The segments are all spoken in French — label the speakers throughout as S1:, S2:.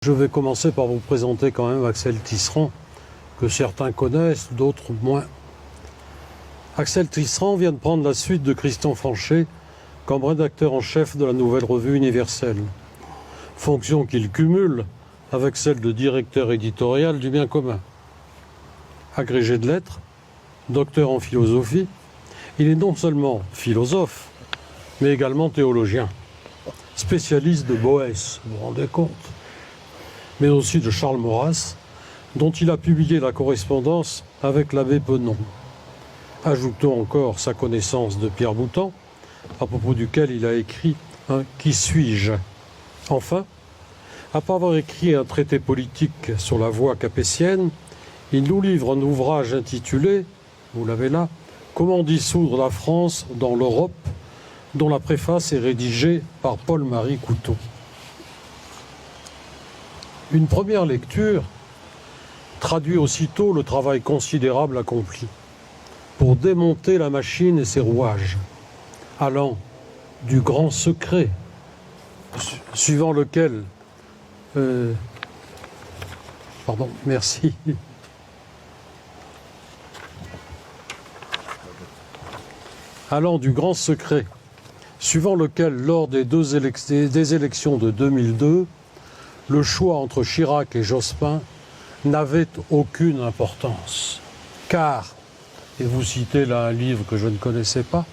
S1: Je vais commencer par vous présenter quand même Axel Tisserand, que certains connaissent, d'autres moins. Axel Tisserand vient de prendre la suite de Christian Franchet comme rédacteur en chef de la Nouvelle Revue Universelle, fonction qu'il cumule avec celle de directeur éditorial du Bien commun. Agrégé de lettres, docteur en philosophie, il est non seulement philosophe, mais également théologien, spécialiste de Boès, vous vous rendez compte, mais aussi de Charles Maurras, dont il a publié la correspondance avec l'abbé Penon. Ajoutons encore sa connaissance de Pierre Boutan, à propos duquel il a écrit un « Qui suis-je ?» Enfin, après avoir écrit un traité politique sur la voie capétienne, il nous livre un ouvrage intitulé, vous l'avez là, « Comment dissoudre la France dans l'Europe », dont la préface est rédigée par Paul-Marie Couteau. Une première lecture traduit aussitôt le travail considérable accompli pour démonter la machine et ses rouages, allant du grand secret, suivant lequel... pardon, merci. Allant du grand secret, suivant lequel, lors des élections de 2002, le choix entre Chirac et Jospin n'avait aucune importance. Car, et vous citez là un livre que je ne connaissais pas,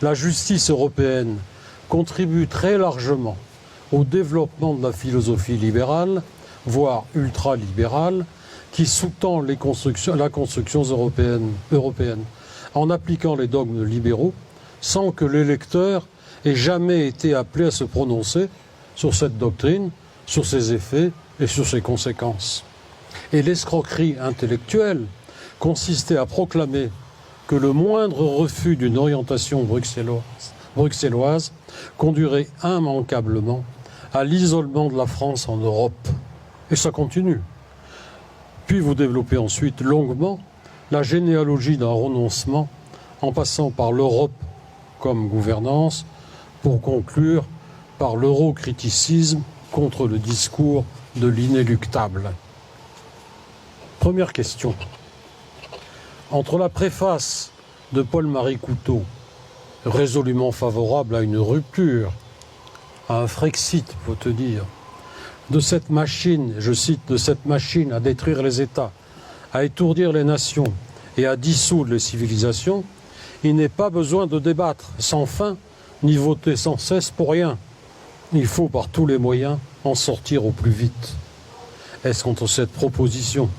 S1: la justice européenne contribue très largement au développement de la philosophie libérale, voire ultralibérale, qui sous-tend la construction européenne, en appliquant les dogmes libéraux, sans que l'électeur ait jamais été appelé à se prononcer sur cette doctrine, sur ses effets et sur ses conséquences. Et l'escroquerie intellectuelle consistait à proclamer que le moindre refus d'une orientation bruxelloise conduirait immanquablement à l'isolement de la France en Europe. Et ça continue. Puis vous développez ensuite longuement la généalogie d'un renoncement en passant par l'Europe comme gouvernance pour conclure par l'eurocriticisme contre le discours de l'inéluctable. Première question. Entre la préface de Paul-Marie Couteau, résolument favorable à une rupture, à un Frexit, faut te dire, de cette machine, je cite, de cette machine à détruire les États, à étourdir les nations et à dissoudre les civilisations, il n'est pas besoin de débattre sans fin, ni voter sans cesse pour rien. Il faut par tous les moyens en sortir au plus vite. Est-ce qu'entre cette proposition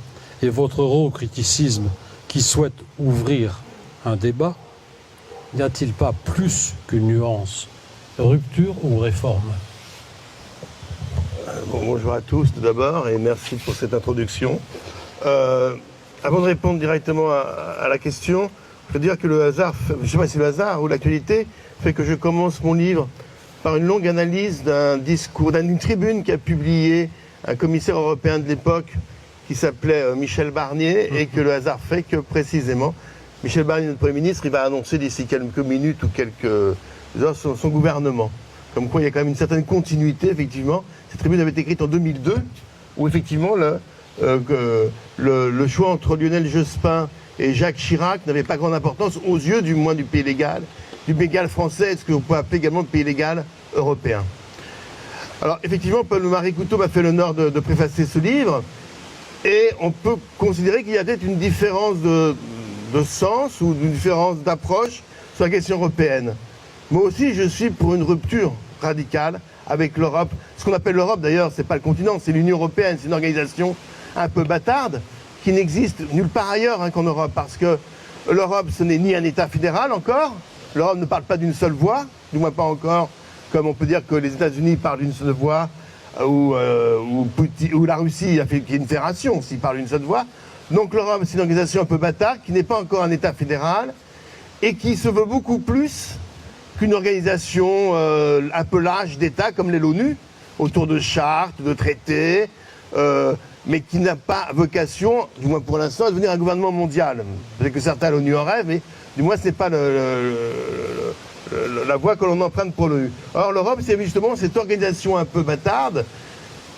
S1: et votre eurocriticisme qui souhaite ouvrir un débat, n'y a-t-il pas plus qu'une nuance? Rupture ou réforme?
S2: Bonjour à tous tout d'abord et merci pour cette introduction. Avant de répondre directement à la question, je veux dire que le hasard, je ne sais pas si le hasard ou l'actualité, fait que je commence mon livre par une longue analyse d'un discours, d'une tribune qu'a publié un commissaire européen de l'époque qui s'appelait Michel Barnier, et que le hasard fait que précisément, Michel Barnier, notre Premier ministre, il va annoncer d'ici quelques minutes ou quelques heures son gouvernement. Comme quoi il y a quand même une certaine continuité, effectivement. Cette tribune avait été écrite en 2002, où effectivement le choix entre Lionel Jospin et Jacques Chirac n'avait pas grande importance aux yeux du moins du pays légal, du pays légal français, ce que vous pouvez appeler également le pays légal européen. Alors effectivement, Paul-Marie Couteau m'a fait l'honneur de préfacer ce livre, et on peut considérer qu'il y a peut-être une différence de sens ou une différence d'approche sur la question européenne. Moi aussi, je suis pour une rupture radicale avec l'Europe. Ce qu'on appelle l'Europe, d'ailleurs, c'est pas le continent, c'est l'Union européenne. C'est une organisation un peu bâtarde qui n'existe nulle part ailleurs qu'en Europe, parce que l'Europe, ce n'est ni un État fédéral encore. L'Europe ne parle pas d'une seule voix, du moins pas encore, comme on peut dire que les États-Unis parlent d'une seule voix, ou la Russie a fait une fédération s'il parle d'une seule voix. Donc l'Europe, c'est une organisation un peu bâtarde qui n'est pas encore un État fédéral et qui se veut beaucoup plus qu'une organisation un peu lâche d'États comme l'ONU, autour de chartes, de traités, mais qui n'a pas vocation, du moins pour l'instant, à devenir un gouvernement mondial. Peut-être que certains à l'ONU en rêvent, mais du moins ce n'est pas la voie que l'on emprunte pour l'ONU. Or l'Europe, c'est justement cette organisation un peu bâtarde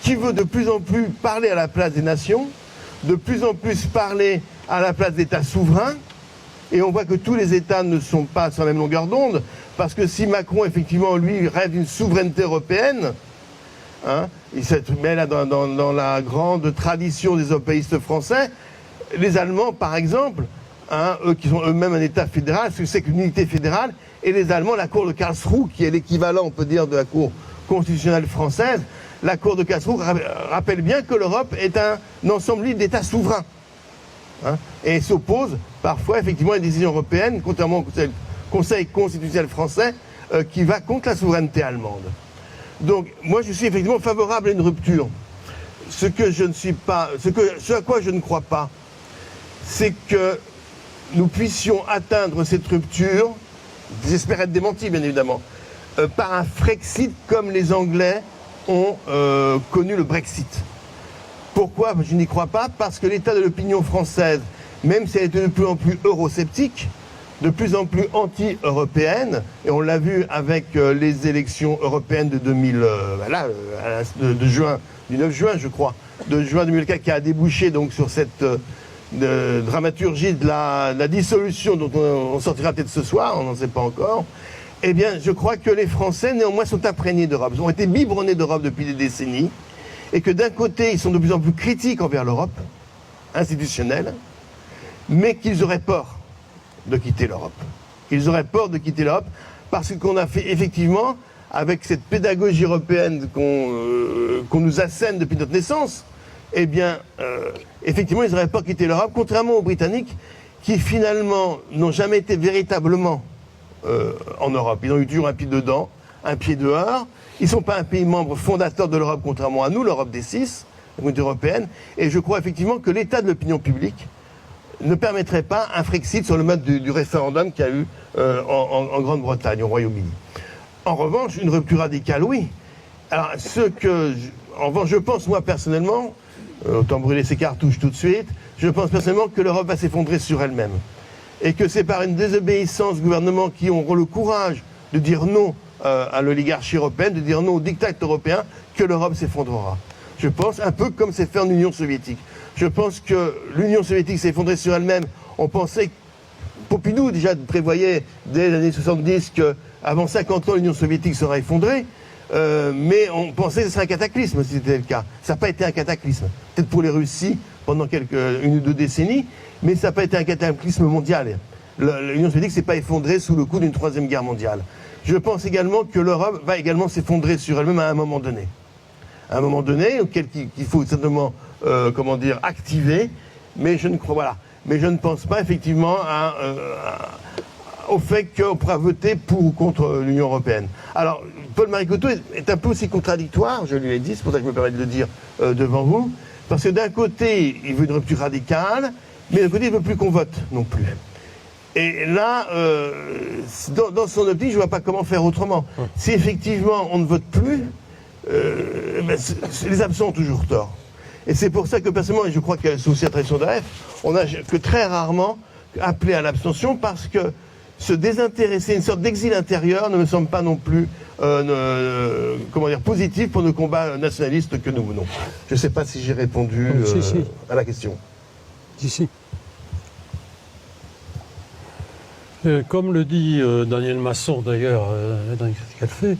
S2: qui veut de plus en plus parler à la place des nations, de plus en plus parler à la place d'États souverains. Et on voit que tous les États ne sont pas sur la même longueur d'onde, parce que si Macron, effectivement, lui, rêve d'une souveraineté européenne, hein, il se met là dans la grande tradition des européistes français, les Allemands, par exemple, hein, eux qui sont eux-mêmes un État fédéral, ce que c'est qu'une unité fédérale, et les Allemands, la Cour de Karlsruhe, qui est l'équivalent, on peut dire, de la Cour constitutionnelle française, la Cour de Karlsruhe rappelle bien que l'Europe est un ensemble d'États souverains. Hein, et s'oppose parfois effectivement à une décision européenne, contrairement au Conseil constitutionnel français, qui va contre la souveraineté allemande. Donc moi je suis effectivement favorable à une rupture. Ce à quoi je ne crois pas, c'est que nous puissions atteindre cette rupture, j'espère être démenti bien évidemment, par un Frexit comme les Anglais ont connu le Brexit. Pourquoi je n'y crois pas? Parce que l'état de l'opinion française, même si elle était de plus en plus eurosceptique, de plus en plus anti-européenne, et on l'a vu avec les élections européennes de 9 juin, je crois, de juin 2004, qui a débouché donc sur cette dramaturgie de la dissolution dont on sortira peut-être ce soir, on n'en sait pas encore. Eh bien, je crois que les Français, néanmoins, sont imprégnés d'Europe. Ils ont été biberonnés d'Europe depuis des décennies. Et que d'un côté, ils sont de plus en plus critiques envers l'Europe institutionnelle, mais qu'ils auraient peur de quitter l'Europe. Ils auraient peur de quitter l'Europe parce qu'on a fait effectivement, avec cette pédagogie européenne qu'on nous assène depuis notre naissance, eh bien, effectivement, ils auraient peur de quitter l'Europe, contrairement aux Britanniques, qui finalement n'ont jamais été véritablement en Europe. Ils ont eu toujours un pied dedans, un pied dehors. Ils ne sont pas un pays membre fondateur de l'Europe, contrairement à nous, l'Europe des 6, la communauté européenne. Et je crois effectivement que l'état de l'opinion publique ne permettrait pas un Frexit sur le mode du référendum qu'il y a eu en Grande-Bretagne, au Royaume-Uni. En revanche, une rupture radicale, oui. Alors, en revanche, je pense, moi, personnellement, autant brûler ses cartouches tout de suite, je pense personnellement que l'Europe va s'effondrer sur elle-même. Et que c'est par une désobéissance gouvernements qui auront le courage de dire non à l'oligarchie européenne, de dire non au diktat européen, que l'Europe s'effondrera. Je pense un peu comme c'est fait en Union soviétique. Je pense que l'Union soviétique s'est effondrée sur elle-même. On pensait, Pompidou déjà prévoyait dès les années 70 qu'avant 50 ans l'Union soviétique serait effondrée, mais on pensait que ce serait un cataclysme si c'était le cas. Ça n'a pas été un cataclysme. Peut-être pour les Russies pendant une ou deux décennies, mais ça n'a pas été un cataclysme mondial. L'Union soviétique ne s'est pas effondrée sous le coup d'une troisième guerre mondiale. Je pense également que l'Europe va également s'effondrer sur elle-même à un moment donné. À un moment donné, qu'il faut simplement, activer, mais je ne pense pas effectivement au fait qu'on pourra voter pour ou contre l'Union européenne. Alors, Paul Maricoto est un peu aussi contradictoire, je lui ai dit, c'est pour ça que je me permets de le dire devant vous, parce que d'un côté, il veut une rupture radicale, mais d'un côté, il ne veut plus qu'on vote non plus. Et là, dans son optique, je ne vois pas comment faire autrement. Si effectivement on ne vote plus, les absents ont toujours tort. Et c'est pour ça que personnellement, et je crois que c'est aussi la tradition d'AF, on n'a que très rarement appelé à l'abstention parce que se désintéresser, une sorte d'exil intérieur ne me semble pas non plus positif pour nos combats nationalistes que nous menons. Je ne sais pas si j'ai répondu à la question.
S1: Si. Comme le dit Daniel Masson d'ailleurs dans ce qu'elle fait,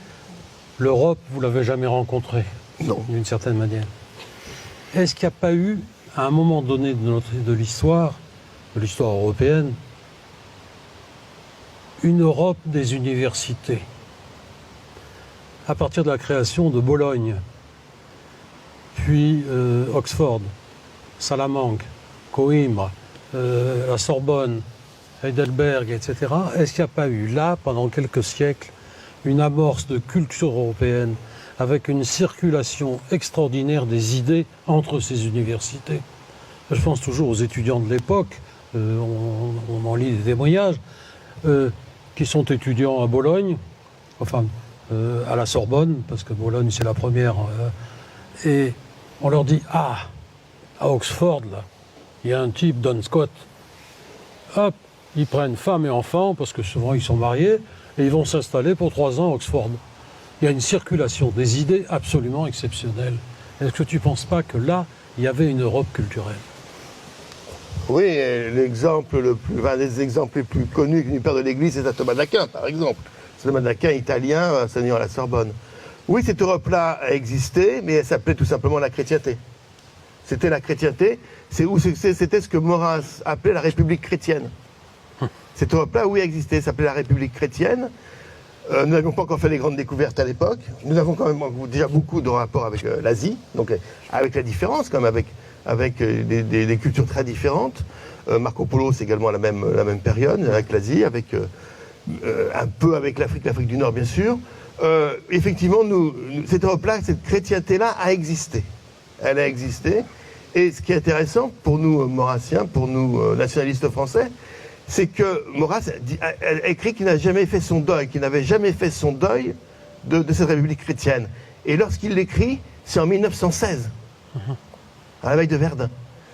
S1: l'Europe, vous ne l'avez jamais rencontrée, d'une certaine manière. Est-ce qu'il n'y a pas eu, à un moment donné de l'histoire européenne, une Europe des universités? À partir de la création de Bologne, puis Oxford, Salamanque, Coïmbra, la Sorbonne, Heidelberg, etc. Est-ce qu'il n'y a pas eu là, pendant quelques siècles, une amorce de culture européenne avec une circulation extraordinaire des idées entre ces universités? Je pense toujours aux étudiants de l'époque, on en lit des témoignages, qui sont étudiants à Bologne, à la Sorbonne, parce que Bologne c'est la première, et on leur dit « Ah, à Oxford, là, il y a un type, Don Scott, hop, ils prennent femme et enfants, parce que souvent ils sont mariés, et ils vont s'installer pour 3 ans à Oxford. » Il y a une circulation des idées absolument exceptionnelle Est-ce que tu ne penses pas que là, il y avait une Europe culturelle?
S2: Oui, l'un des exemples les plus connus du père de l'Église, c'est Saint Thomas d'Aquin, par exemple. Saint Thomas d'Aquin, italien, enseignant à la Sorbonne. Oui, cette Europe-là a existé, mais elle s'appelait tout simplement la chrétienté. C'était la chrétienté, c'était ce que Maurras appelait la République chrétienne. Cette Europe-là, oui, existait, s'appelait la République chrétienne. Nous n'avions pas encore fait les grandes découvertes à l'époque. Nous avons quand même déjà beaucoup de rapports avec l'Asie, donc avec la différence, quand même, avec des cultures très différentes. Marco Polo, c'est également la même période, avec l'Asie, avec un peu avec l'Afrique du Nord, bien sûr. Effectivement, cette Europe-là, cette chrétienté-là a existé. Elle a existé. Et ce qui est intéressant pour nous, maurassiens, pour nous, nationalistes français, c'est que Maurras a écrit qu'il n'a jamais fait son deuil, qu'il n'avait jamais fait son deuil de cette République chrétienne. Et lorsqu'il l'écrit, c'est en 1916, à la veille de Verdun.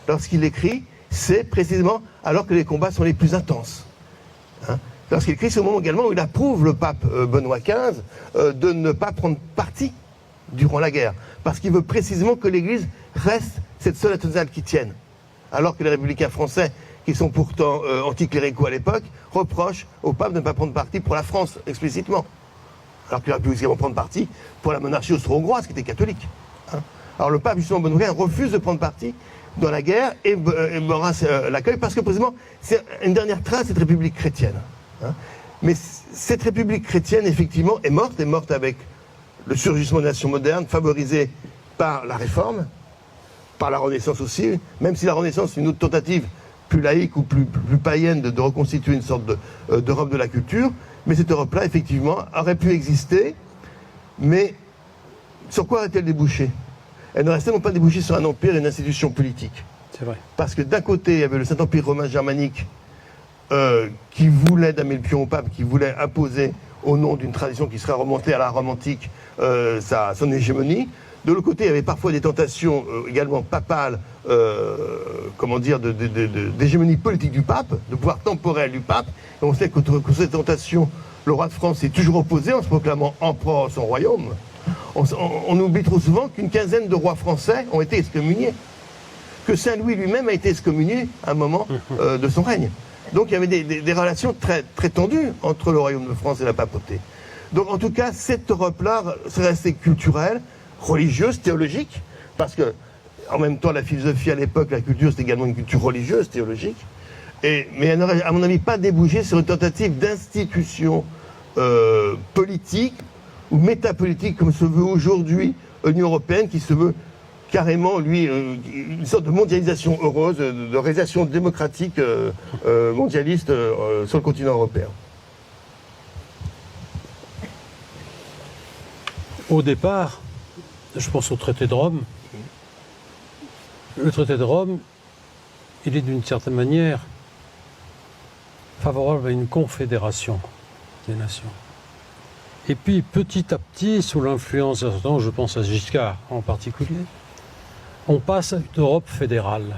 S2: Lorsqu'il l'écrit, c'est précisément alors que les combats sont les plus intenses. Hein. Lorsqu'il écrit, c'est au moment également où il approuve le pape Benoît XV de ne pas prendre parti durant la guerre. Parce qu'il veut précisément que l'Église reste cette seule internationale qui tienne. Alors que les républicains français, qui sont pourtant anticléricaux à l'époque, reprochent au pape de ne pas prendre parti pour la France, explicitement. Alors qu'il aurait pu également prendre parti pour la monarchie austro-hongroise, qui était catholique. Hein. Alors le pape, justement, Benoît XV, refuse de prendre parti dans la guerre, et Maurras l'accueille, parce que, précisément, c'est une dernière trace de cette République chrétienne. Hein. Mais cette République chrétienne, effectivement, est morte avec le surgissement des nations modernes, favorisé par la Réforme, par la Renaissance aussi, même si la Renaissance est une autre tentative plus laïque ou plus païenne de reconstituer une sorte d'Europe de la culture, mais cette Europe-là, effectivement, aurait pu exister, mais sur quoi aurait-elle débouché? Elle n'aurait certainement pas débouché sur un empire et une institution politique.
S1: C'est vrai.
S2: Parce que d'un côté, il y avait le Saint-Empire romain germanique qui voulait damer le pion au pape, qui voulait imposer, au nom d'une tradition qui serait remontée à la Rome antique, son hégémonie. De l'autre côté, il y avait parfois des tentations également papales, d'hégémonie politique du pape, de pouvoir temporel du pape. Et on sait que contre cette tentation, le roi de France s'est toujours opposé en se proclamant empereur de son royaume. On oublie trop souvent qu'une quinzaine de rois français ont été excommuniés. Que Saint-Louis lui-même a été excommunié à un moment de son règne. Donc il y avait des relations très, très tendues entre le royaume de France et la papauté. Donc en tout cas, cette Europe-là serait restée culturelle, religieuse, théologique, parce que en même temps, la philosophie à l'époque, la culture, c'est également une culture religieuse, théologique. Mais elle n'aurait, à mon avis, pas débouché sur une tentative d'institution politique ou métapolitique, comme se veut aujourd'hui l'Union européenne, qui se veut carrément, lui, une sorte de mondialisation heureuse, de réalisation démocratique mondialiste sur le continent européen.
S1: Au départ, je pense au traité de Rome. Le traité de Rome, il est d'une certaine manière favorable à une confédération des nations. Et puis, petit à petit, sous l'influence d'un certain nombre, je pense à Giscard en particulier, on passe à une Europe fédérale.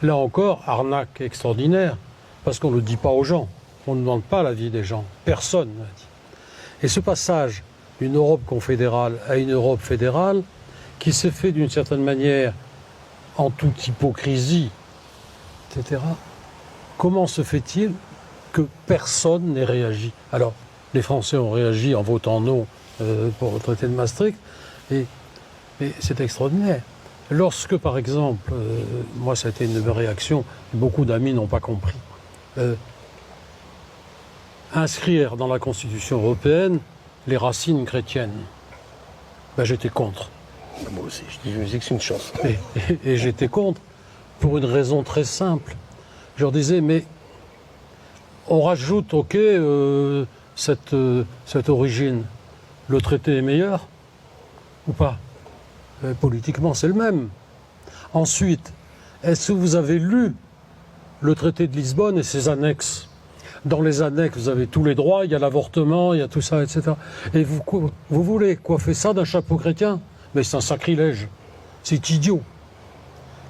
S1: Là encore, arnaque extraordinaire, parce qu'on ne le dit pas aux gens. On ne demande pas l'avis des gens. Personne ne l'a dit. Et ce passage d'une Europe confédérale à une Europe fédérale, qui s'est fait d'une certaine manière en toute hypocrisie, etc. Comment se fait-il que personne n'ait réagi? Alors, les Français ont réagi en votant non pour le traité de Maastricht, mais c'est extraordinaire. Lorsque, par exemple, moi ça a été une réaction, beaucoup d'amis n'ont pas compris, inscrire dans la Constitution européenne les racines chrétiennes, ben, j'étais contre.
S2: Moi aussi, je disais que c'est une chance.
S1: Et j'étais contre pour une raison très simple. Je leur disais, mais on rajoute, ok, cette origine, le traité est meilleur ou pas? Politiquement, c'est le même. Ensuite, est-ce que vous avez lu le traité de Lisbonne et ses annexes? Dans les annexes, vous avez tous les droits, il y a l'avortement, il y a tout ça, etc. Et vous voulez coiffer ça d'un chapeau chrétien? Mais c'est un sacrilège. C'est idiot.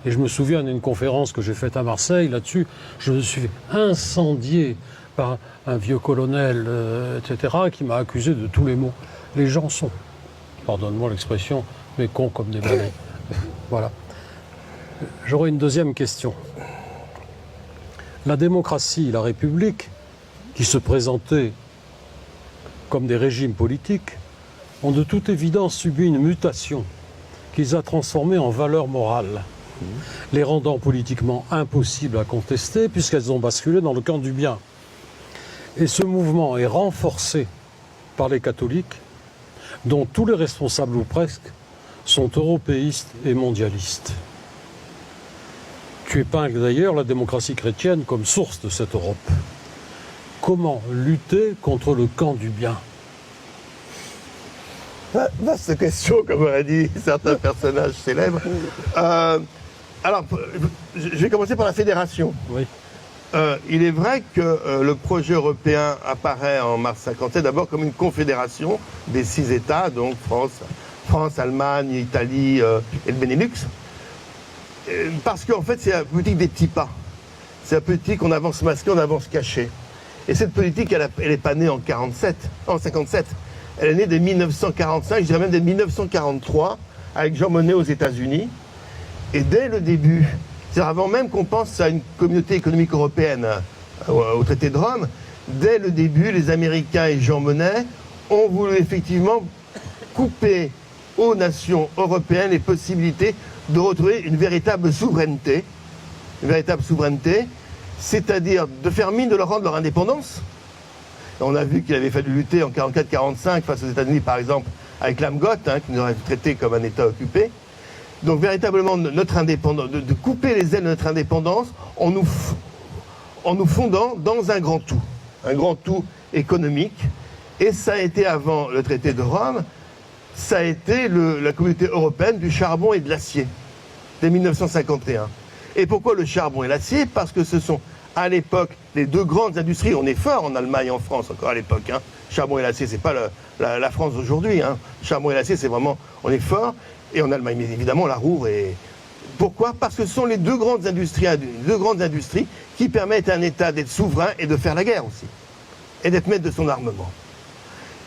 S1: Et je me souviens d'une conférence que j'ai faite à Marseille, là-dessus, je me suis incendié par un vieux colonel, etc., qui m'a accusé de tous les maux. Les gens sont, pardonne-moi l'expression, mais cons comme des balais. Voilà. J'aurais une deuxième question. La démocratie, la République, qui se présentaient comme des régimes politiques, ont de toute évidence subi une mutation qui les a transformées en valeurs morales, les rendant politiquement impossibles à contester puisqu'elles ont basculé dans le camp du bien. Et ce mouvement est renforcé par les catholiques, dont tous les responsables ou presque sont européistes et mondialistes. Tu épingles d'ailleurs la démocratie chrétienne comme source de cette Europe. Comment lutter contre le camp du bien?
S2: Vaste question, comme on a dit certains personnages célèbres. Alors, je vais commencer par la fédération.
S1: Oui.
S2: Il est vrai que le projet européen apparaît en mars 57 d'abord comme une confédération des 6 États, donc France, Allemagne, Italie et le Benelux. Parce qu'en fait, c'est la politique des petits pas. C'est la politique on avance masqué, on avance caché. Et cette politique, elle n'est pas née en 57. Elle est née dès 1945, je dirais même dès 1943, avec Jean Monnet aux États-Unis. Et dès le début, c'est-à-dire avant même qu'on pense à une communauté économique européenne, au traité de Rome, dès le début, les Américains et Jean Monnet ont voulu effectivement couper aux nations européennes les possibilités de retrouver une véritable souveraineté, c'est-à-dire de faire mine de leur rendre leur indépendance. On a vu qu'il avait fallu lutter en 44-45 face aux États-Unis, par exemple, avec l'AMGOT, qui nous aurait traité comme un État occupé. Donc véritablement, notre indépendance, de couper les ailes de notre indépendance en nous fondant dans un grand tout économique. Et ça a été, avant le traité de Rome, ça a été la communauté européenne du charbon et de l'acier, dès 1951. Et pourquoi le charbon et l'acier? Parce que ce sont, à l'époque, les deux grandes industries. On est fort en Allemagne et en France encore à l'époque. Charbon et l'acier, c'est pas la France d'aujourd'hui. Charbon et l'acier, c'est vraiment, on est fort. Et en Allemagne, mais évidemment, la roue. Et pourquoi? Parce que ce sont les deux grandes industries qui permettent à un État d'être souverain et de faire la guerre aussi, et d'être maître de son armement.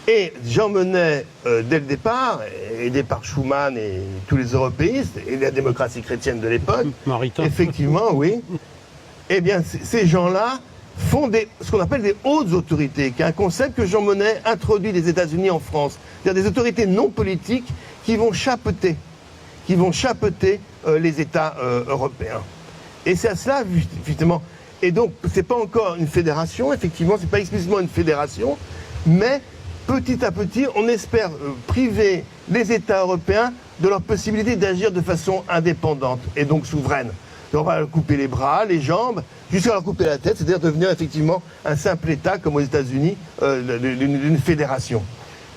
S2: Et Jean Monnet, dès le départ, aidé par Schuman et tous les européistes, et la démocratie chrétienne de l'époque, effectivement, oui, eh bien, ces gens-là font ce qu'on appelle des hautes autorités, qui est un concept que Jean Monnet introduit des États-Unis en France. C'est-à-dire des autorités non politiques qui vont chapeauter les États européens. Et c'est à cela, justement. Et donc, c'est pas encore une fédération, effectivement, c'est pas explicitement une fédération, mais petit à petit, on espère priver les États européens de leur possibilité d'agir de façon indépendante et donc souveraine. Et on va leur couper les bras, les jambes, jusqu'à leur couper la tête, c'est-à-dire devenir effectivement un simple État, comme aux États-Unis, d'une fédération.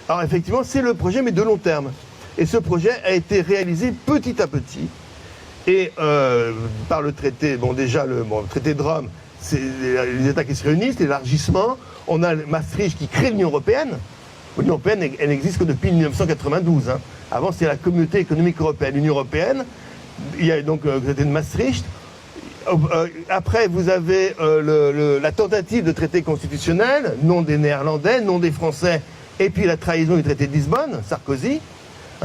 S2: Alors effectivement, c'est le projet, mais de long terme. Et ce projet a été réalisé petit à petit. Et par le traité, déjà le traité de Rome, c'est les États qui se réunissent, l'élargissement. On a Maastricht qui crée l'Union européenne. L'Union européenne, elle n'existe que depuis 1992. Avant, c'était la communauté économique européenne. L'Union européenne, il y a donc le traité de Maastricht. Après, vous avez la tentative de traité constitutionnel, non des Néerlandais, non des Français, et puis la trahison du traité de Lisbonne, Sarkozy,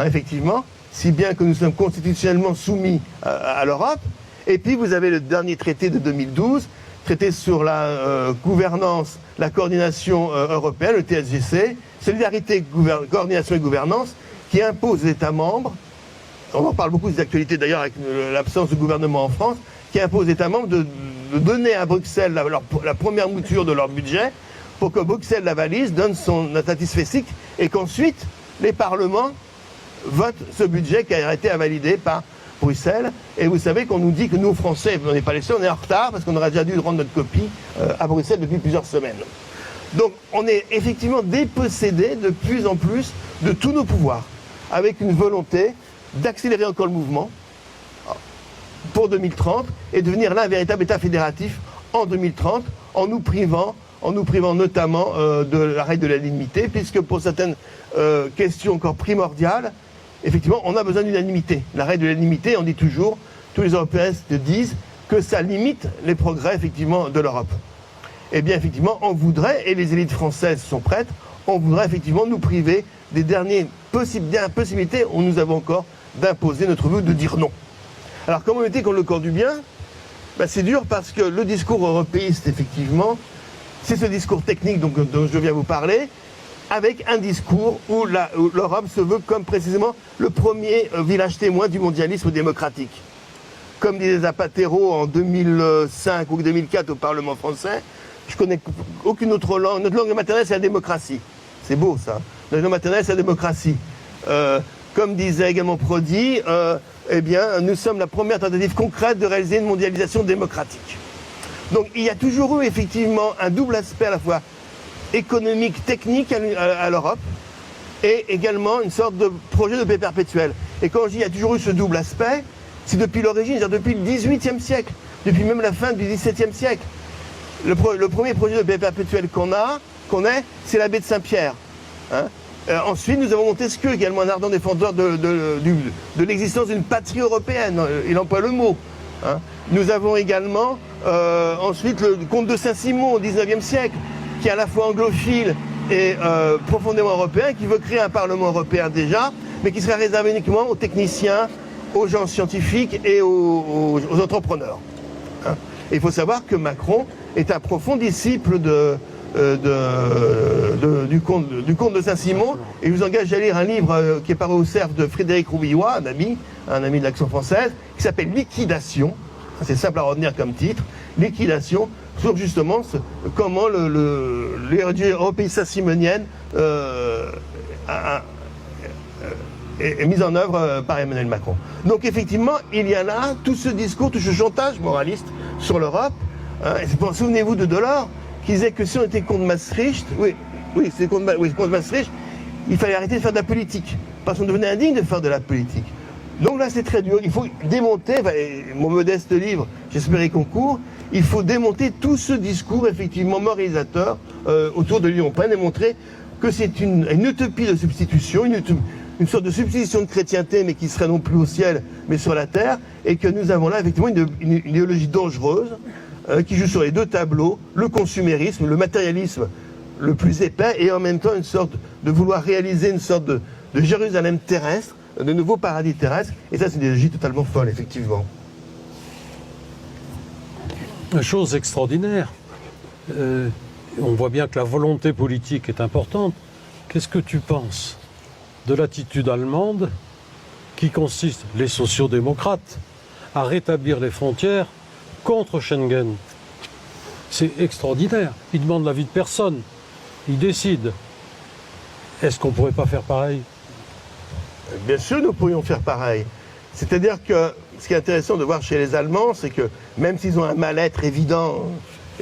S2: effectivement, si bien que nous sommes constitutionnellement soumis à l'Europe. Et puis vous avez le dernier traité de 2012, traité sur la gouvernance, la coordination européenne, le TSGC, solidarité, coordination et gouvernance, qui impose aux États membres, on en parle beaucoup des actualités d'ailleurs avec l'absence de gouvernement en France, qui impose aux États membres de donner à Bruxelles la première mouture de leur budget pour que Bruxelles la valise, donne son satisfecit et qu'ensuite les parlements votent ce budget qui a été validé par Bruxelles. Et vous savez qu'on nous dit que nous, Français, on n'est pas les seuls, on est en retard parce qu'on aurait déjà dû rendre notre copie à Bruxelles depuis plusieurs semaines. Donc on est effectivement dépossédé de plus en plus de tous nos pouvoirs, avec une volonté d'accélérer encore le mouvement pour 2030 et devenir là un véritable État fédératif en 2030 en nous privant notamment de la règle de l'unanimité, puisque pour certaines questions encore primordiales, effectivement, on a besoin d'unanimité. La règle de l'unanimité, on dit toujours, tous les Européens disent que ça limite les progrès, effectivement, de l'Europe. Eh bien, effectivement, on voudrait, et les élites françaises sont prêtes, on voudra effectivement nous priver des dernières possibilités où nous avons encore d'imposer notre vœu de dire non. Alors comment lutter contre le camp du bien? C'est dur parce que le discours européiste, effectivement, c'est ce discours technique dont je viens vous parler, avec un discours où l'Europe se veut comme précisément le premier village témoin du mondialisme démocratique. Comme disait Zapatero en 2005 ou 2004 au Parlement français, je connais aucune autre langue. Notre langue maternelle, c'est la démocratie. C'est beau, ça. Notre langue maternelle, c'est la démocratie. Comme disait également Prodi, nous sommes la première tentative concrète de réaliser une mondialisation démocratique. Donc il y a toujours eu effectivement un double aspect à la fois économique, technique à l'Europe, et également une sorte de projet de paix perpétuelle. Et quand je dis qu'il y a toujours eu ce double aspect, c'est depuis l'origine, c'est-à-dire depuis le XVIIIe siècle, depuis même la fin du XVIIe siècle. Le premier projet de paix perpétuelle qu'on ait, c'est la baie de Saint-Pierre. Ensuite, nous avons Montesquieu, également un ardent défenseur de l'existence d'une patrie européenne, il emploie le mot. Nous avons également ensuite le comte de Saint-Simon au XIXe siècle, qui est à la fois anglophile et profondément européen, qui veut créer un Parlement européen déjà, mais qui sera réservé uniquement aux techniciens, aux gens scientifiques et aux entrepreneurs. Et il faut savoir que Macron est un profond disciple du comte de Saint-Simon, et je vous engage à lire un livre qui est paru au Cerf de Frédéric Rouvillois, un ami de l'Action française, qui s'appelle Liquidation. C'est simple à retenir comme titre, Liquidation, sur justement comment l'européisme saint-simonienne est mise en œuvre par Emmanuel Macron. Donc effectivement, il y a là tout ce discours, tout ce chantage moraliste sur l'Europe. Souvenez-vous de Delors, qui disait que si on était contre Maastricht, contre Maastricht, il fallait arrêter de faire de la politique, parce qu'on devenait indigne de faire de la politique. Donc là, c'est très dur. Il faut démonter, mon modeste livre, j'espère y concourt, il faut démonter tout ce discours, effectivement, moralisateur autour de l'Union européenne et montrer que c'est une utopie de substitution, une sorte de substitution de chrétienté, mais qui serait non plus au ciel, mais sur la terre, et que nous avons là, effectivement, une idéologie dangereuse qui joue sur les deux tableaux, le consumérisme, le matérialisme le plus épais, et en même temps une sorte de vouloir réaliser une sorte de Jérusalem terrestre, de nouveaux paradis terrestres, et ça c'est une idéologie totalement folle, effectivement.
S1: Chose extraordinaire. On voit bien que la volonté politique est importante. Qu'est-ce que tu penses de l'attitude allemande qui consiste, les sociodémocrates, à rétablir les frontières contre Schengen? C'est extraordinaire. Ils demandent l'avis de personne. Ils décident. Est-ce qu'on ne pourrait pas faire pareil?
S2: Bien sûr, nous pourrions faire pareil. C'est-à-dire que ce qui est intéressant de voir chez les Allemands, c'est que même s'ils ont un mal-être évident,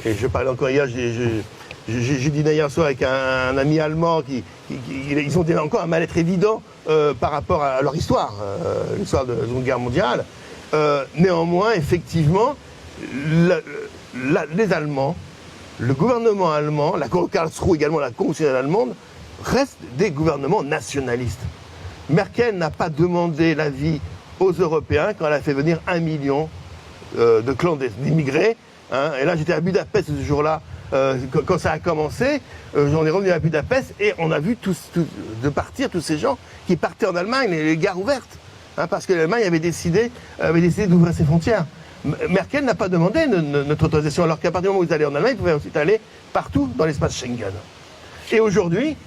S2: et je parlais encore hier, j'ai dîné hier soir avec un ami allemand, ils ont encore un mal-être évident par rapport à leur histoire, l'histoire de la Seconde Guerre mondiale. Néanmoins, effectivement, les Allemands, le gouvernement allemand, la Karlsruhe également, la Constitution allemande, restent des gouvernements nationalistes. Merkel n'a pas demandé l'avis aux Européens quand elle a fait venir 1 million d'immigrés. Et là, j'étais à Budapest ce jour-là, quand ça a commencé. J'en ai revenu à Budapest et on a vu de partir tous ces gens qui partaient en Allemagne, les gares ouvertes, parce que l'Allemagne avait décidé d'ouvrir ses frontières. Merkel n'a pas demandé notre autorisation, alors qu'à partir du moment où vous allez en Allemagne, vous pouvez ensuite aller partout dans l'espace Schengen. Et aujourd'hui,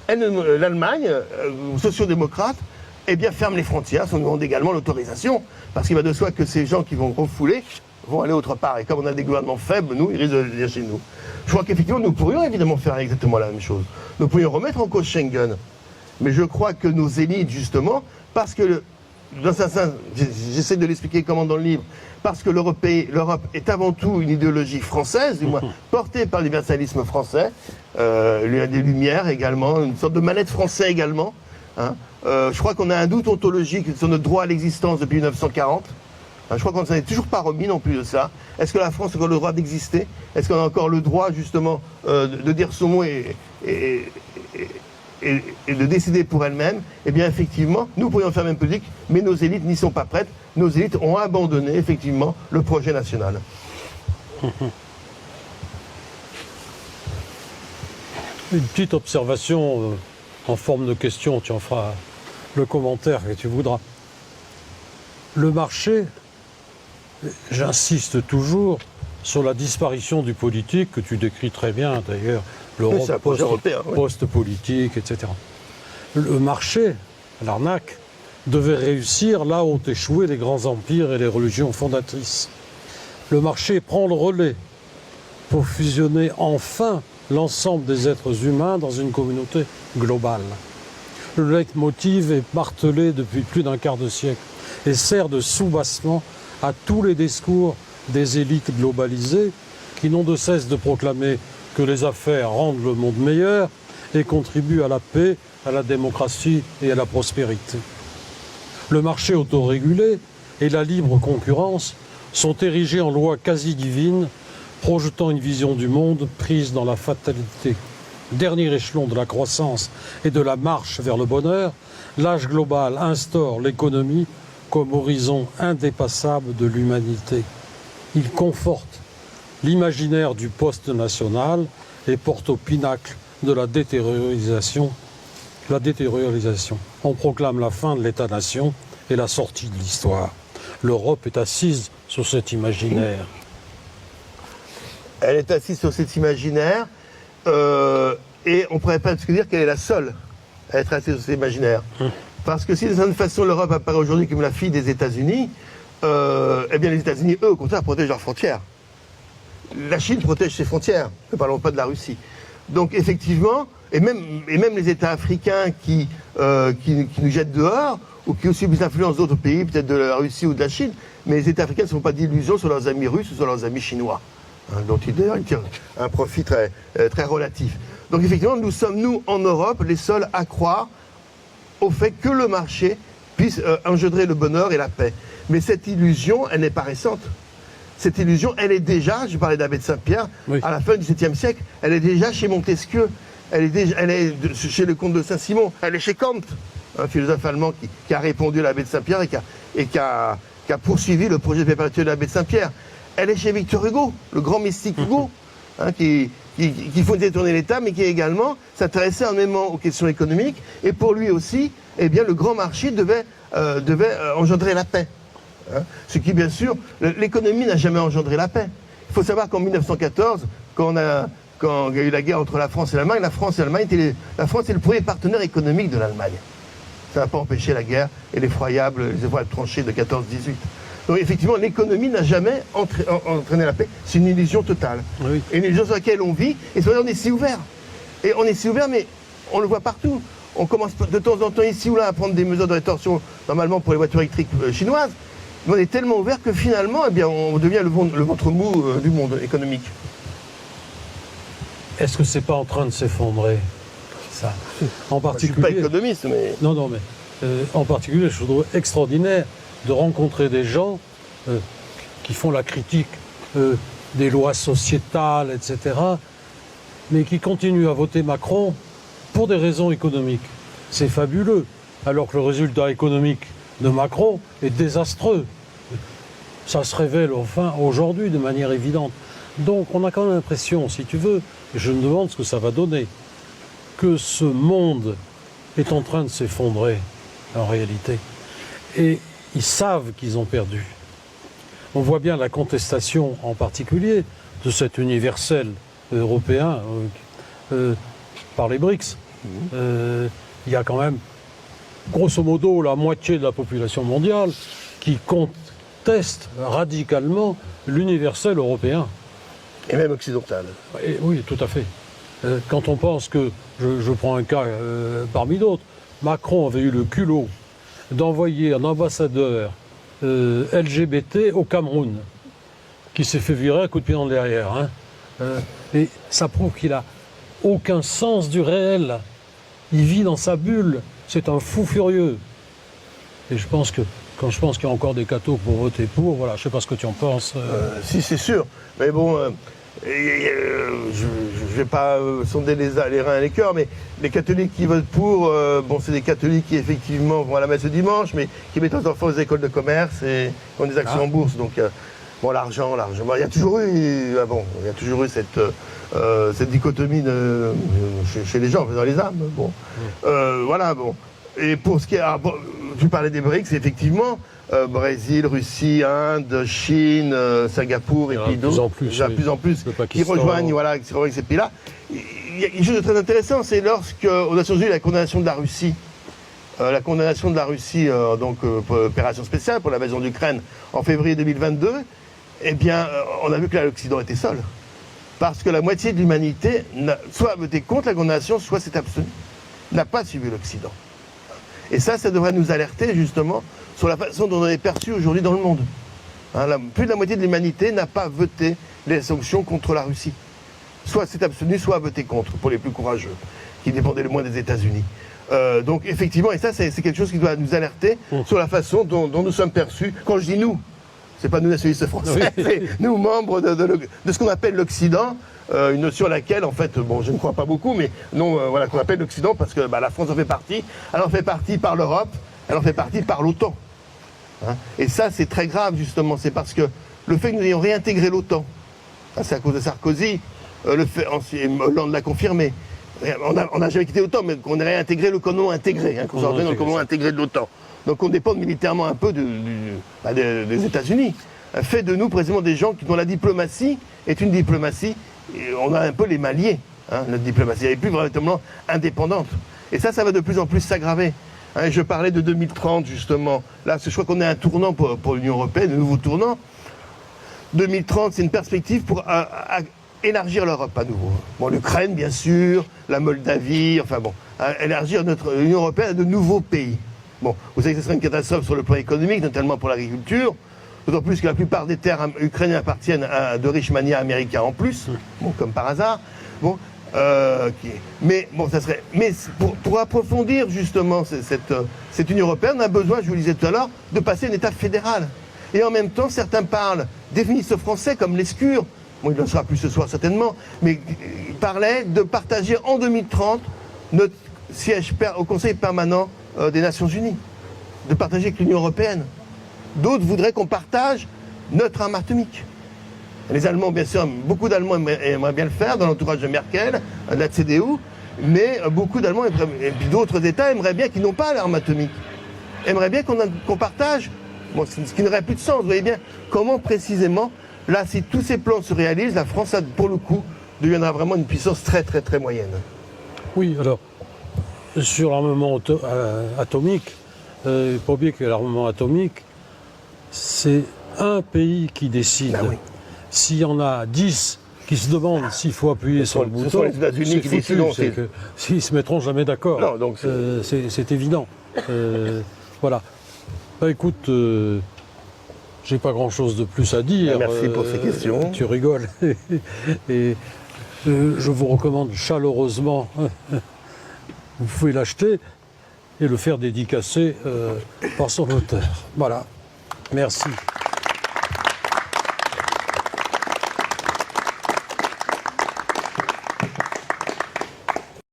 S2: l'Allemagne, sociodémocrate, ferme les frontières, on demande également l'autorisation, parce qu'il va de soi que ces gens qui vont refouler vont aller autre part. Et comme on a des gouvernements faibles, ils risquent de venir chez nous. Je crois qu'effectivement, nous pourrions évidemment faire exactement la même chose. Nous pourrions remettre en cause Schengen. Mais je crois que nos élites, justement, parce que, j'essaie de l'expliquer comment dans le livre, parce que l'Europe est avant tout une idéologie française, du moins portée par l'universalisme français, il y a des Lumières également, une sorte de mal-être français également. Je crois qu'on a un doute ontologique sur notre droit à l'existence depuis 1940. Je crois qu'on ne s'en est toujours pas remis non plus de ça. Est-ce que la France a encore le droit d'exister? Est-ce qu'on a encore le droit justement de dire son mot et de décider pour elle-même? Eh bien effectivement, nous pourrions faire la même politique, mais nos élites n'y sont pas prêtes. Nos élites ont abandonné effectivement le projet national.
S1: Une petite observation en forme de question, tu en feras le commentaire que tu voudras. Le marché, j'insiste toujours sur la disparition du politique, que tu décris très bien d'ailleurs, l'Europe post-politique, etc. Le marché, l'arnaque, devait réussir là où ont échoué les grands empires et les religions fondatrices. Le marché prend le relais pour fusionner enfin l'ensemble des êtres humains dans une communauté globale. Le leitmotiv est martelé depuis plus d'un quart de siècle et sert de soubassement à tous les discours des élites globalisées qui n'ont de cesse de proclamer que les affaires rendent le monde meilleur et contribuent à la paix, à la démocratie et à la prospérité. Le marché autorégulé et la libre concurrence sont érigés en loi quasi divine, projetant une vision du monde prise dans la fatalité. Dernier échelon de la croissance et de la marche vers le bonheur, l'âge global instaure l'économie comme horizon indépassable de l'humanité. Il conforte l'imaginaire du poste national et porte au pinacle de la détériorisation. On proclame la fin de l'État-nation et la sortie de l'histoire. L'Europe est assise sur cet imaginaire.
S2: Elle est assise sur cet imaginaire et on ne pourrait pas dire qu'elle est la seule à être assise sur cet imaginaire. Parce que si de certaine façon l'Europe apparaît aujourd'hui comme la fille des États-Unis, eh bien les États-Unis, eux, au contraire, protègent leurs frontières. La Chine protège ses frontières, ne parlons pas de la Russie. Donc effectivement, et même les États africains qui nous jettent dehors, ou qui ont subi l'influence d'autres pays, peut-être de la Russie ou de la Chine, mais les États africains ne font pas d'illusions sur leurs amis russes ou sur leurs amis chinois, dont ils tirent un profit très, très relatif. Donc effectivement, nous sommes, nous, en Europe, les seuls à croire au fait que le marché puisse engendrer le bonheur et la paix. Mais cette illusion, elle n'est pas récente. Cette illusion, elle est déjà, je parlais d'Abbé de Saint-Pierre, oui, à la fin du XVIIe siècle, elle est déjà chez Montesquieu, elle est chez le comte de Saint-Simon, elle est chez Kant, un philosophe allemand qui a répondu à l'abbé de Saint-Pierre et qui a poursuivi le projet de paix perpétuelle de l'abbé de Saint-Pierre. Elle est chez Victor Hugo, le grand mystique Hugo, qui faut détourner l'État, mais qui également s'intéressait énormément aux questions économiques. Et pour lui aussi, eh bien, le grand marché devait engendrer la paix. Ce qui, bien sûr, l'économie n'a jamais engendré la paix. Il faut savoir qu'en 1914, quand il y a eu la guerre entre la France et l'Allemagne, la France est le premier partenaire économique de l'Allemagne. Ça n'a pas empêché la guerre et les effroyables tranchées de 14-18. Donc effectivement, l'économie n'a jamais entraîné la paix. C'est une illusion totale. Oui. Et une illusion sur laquelle on vit, et sur laquelle on est si ouvert. Et on est si ouvert, mais on le voit partout. On commence de temps en temps ici ou là à prendre des mesures de rétorsion, normalement pour les voitures électriques chinoises. Mais on est tellement ouvert que finalement, eh bien, on devient le ventre mou du monde économique.
S1: Est-ce que c'est pas en train de s'effondrer, ça? En particulier,
S2: je ne suis pas économiste, mais...
S1: Non, mais en particulier, je trouve extraordinaire de rencontrer des gens qui font la critique des lois sociétales, etc., mais qui continuent à voter Macron pour des raisons économiques. C'est fabuleux, alors que le résultat économique de Macron est désastreux. Ça se révèle enfin aujourd'hui de manière évidente. Donc on a quand même l'impression, si tu veux, et je me demande ce que ça va donner, que ce monde est en train de s'effondrer en réalité. Et ils savent qu'ils ont perdu. On voit bien la contestation en particulier de cet universel européen par les BRICS. Il y a quand même, grosso modo, la moitié de la population mondiale qui conteste radicalement l'universel européen.
S2: Et même occidental.
S1: Et, oui, tout à fait. Quand on pense que, je prends un cas parmi d'autres, Macron avait eu le culot d'envoyer un ambassadeur LGBT au Cameroun, qui s'est fait virer à coup de pied dans le derrière. Et ça prouve qu'il n'a aucun sens du réel. Il vit dans sa bulle. C'est un fou furieux. Et je pense que, quand je pense qu'il y a encore des cathos pour voter pour, voilà, je ne sais pas ce que tu en penses.
S2: Si, c'est sûr. Mais bon, je ne vais pas sonder les reins et les cœurs, mais les catholiques qui votent pour, c'est des catholiques qui effectivement vont à la messe le dimanche, mais qui mettent leurs enfants aux écoles de commerce et ont des actions en bourse. Donc Bon, l'argent. Bon, il y a toujours eu cette dichotomie chez les gens, dans les âmes. Bon. Voilà, bon. Et pour ce qui est... tu parlais des BRICS, effectivement, Brésil, Russie, Inde, Chine, Singapour, et puis d'autres. Il y a de plus en plus qui rejoignent ces pays-là. Il y a quelque chose de très intéressant, c'est lorsque, aux Nations Unies, la condamnation de la Russie, pour l'opération spéciale, pour l'invasion d'Ukraine, en février 2022, eh bien, on a vu que là, l'Occident était seul. Parce que la moitié de l'humanité, soit a voté contre la condamnation, soit s'est abstenue, n'a pas suivi l'Occident. Et ça devrait nous alerter, justement, sur la façon dont on est perçu aujourd'hui dans le monde. Plus de la moitié de l'humanité n'a pas voté les sanctions contre la Russie. Soit s'est abstenu, soit a voté contre, pour les plus courageux, qui dépendaient le moins des États-Unis. Donc effectivement, et ça c'est quelque chose qui doit nous alerter sur la façon dont nous sommes perçus. Quand je dis nous, c'est pas nous nationalistes français, c'est nous membres de ce qu'on appelle l'Occident, une notion à laquelle en fait, bon, je ne crois pas beaucoup, mais non, voilà, qu'on appelle l'Occident parce que la France en fait partie. Elle en fait partie par l'Europe, elle en fait partie par l'OTAN. Et ça c'est très grave justement, c'est parce que le fait que nous ayons réintégré l'OTAN, c'est à cause de Sarkozy, Hollande l'a confirmé. On n'a jamais quitté l'OTAN, mais qu'on ait réintégré le cordon intégré, qu'on soit dans le cordon intégré de l'OTAN. Donc on dépend militairement un peu des États-Unis. Fait de nous précisément des gens dont la diplomatie est une diplomatie, on a un peu les mains liées, notre diplomatie, elle n'est plus véritablement indépendante. Et ça va de plus en plus s'aggraver. Je parlais de 2030 justement. Là, je crois qu'on est un tournant pour l'Union européenne, un nouveau tournant. 2030, c'est une perspective pour élargir l'Europe à nouveau. Bon, l'Ukraine, bien sûr, la Moldavie, enfin bon, élargir notre Union européenne à de nouveaux pays. Bon, vous savez que ce serait une catastrophe sur le plan économique, notamment pour l'agriculture, d'autant plus que la plupart des terres ukrainiennes appartiennent à de riches manias américains en plus, bon, comme par hasard. Bon, mais bon, ça serait. Mais pour approfondir justement cette Union européenne, on a besoin, je vous le disais tout à l'heure, de passer un État fédéral. Et en même temps, certains parlent des ministres français comme Lescure. Bon, il ne le sera plus ce soir certainement, mais il parlait de partager en 2030 notre siège au Conseil permanent des Nations Unies, de partager avec l'Union européenne. D'autres voudraient qu'on partage notre arme atomique. Les Allemands, bien sûr, beaucoup d'Allemands aimeraient bien le faire, dans l'entourage de Merkel, de la CDU, mais beaucoup d'Allemands, et puis d'autres États aimeraient bien qu'ils n'ont pas l'arme atomique. Aimeraient bien qu'on partage, bon, ce qui n'aurait plus de sens. Vous voyez bien comment précisément, là, si tous ces plans se réalisent, la France, pour le coup, deviendra vraiment une puissance très, très, très moyenne.
S1: Oui, alors, sur l'armement atomique, il ne faut pas oublier que l'armement atomique, c'est un pays qui décide. Ben oui. S'il y en a 10 qui se demandent s'il faut appuyer sur le bouton,
S2: ce sont les États-Unis qui décident.
S1: C'est que s'ils ne se mettront jamais d'accord. Non, donc c'est évident. Voilà. Bah, écoute, j'ai pas grand-chose de plus à dire.
S2: Merci pour ces questions.
S1: Tu rigoles. Et je vous recommande chaleureusement, vous pouvez l'acheter et le faire dédicacer par son auteur. Voilà. Merci.